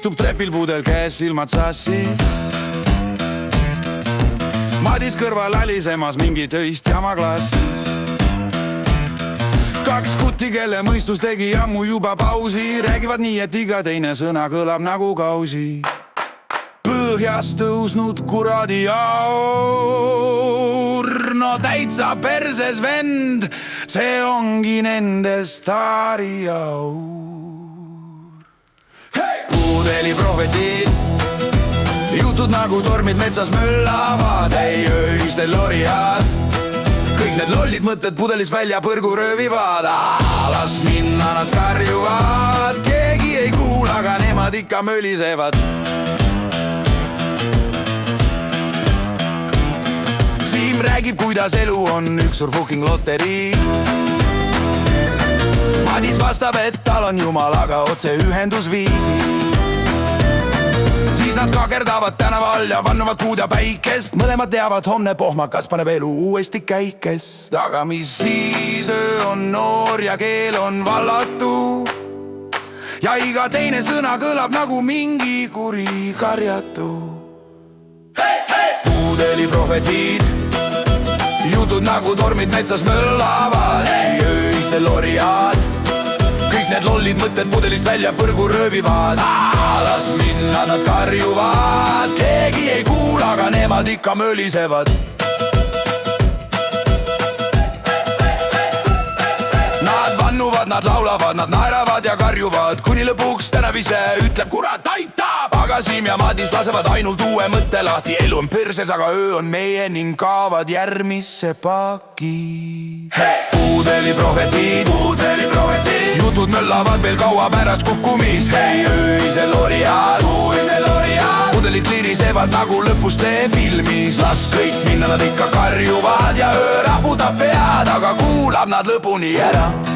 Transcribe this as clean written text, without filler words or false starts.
istub trepil pudel käes, silmad sassi. Madis kõrval alisemas mingi töist jama klassis. Kaks kutti, kelle mõistus tegi ammu juba pausi, räägivad nii, et iga teine sõna kõlab nagu kausi. Põhjas tõusnud kuradi aur, no täitsa perses vend, see ongi nende staari aur. Pudeli prohvetid, jutud nagu tormid metsas möllavad, ei öistel loriad. Kõik need lollid mõtted pudelis välja põrgu röövivad. Las minna, nad karjuvad, keegi ei kuula, aga nemad ikka mölisevad. Siim räägib, kuidas elu on üks suur fucking loterii. Madis vastab, et tal on jumalaga otse ühendus wifi. Siis nad kakerdavad tänaval ja vannuvad kuud ja päikest. Mõlemad teavad, homne pohmakas paneb elu uuesti käikest. Aga mis siis, öö on noor ja keel on vallatu. Ja iga teine sõna kõlab nagu mingi kuri karjatu. Pudeli prohvetid, jutud nagu tormid metsas möllavad, ei öisel loriad. Kõik need lollid mõtted pudelist välja põrgu röövivad. Las minna, nad karjuvad, keegi ei kuula, aga nemad ikka mölisevad. Nad vannuvad, nad laulavad, nad naeravad ja karjuvad, kuni lõpuks tänav ise ütleb, kurat aitab. Aga Siim ja Madis lasevad ainult uue mõtte lahti. Elu on perses, aga öö on meie ning kaavad järgmisse paki. Pudeli prohvetid, jutud möllavad veel kaua pärast kukkumist. Ei öisel loriad, pudelid klirisevad nagu lõpus filmis. Las kõik minna, nad ikka karjuvad ja öö raputab pead, aga kuulab nad lõpuni ära.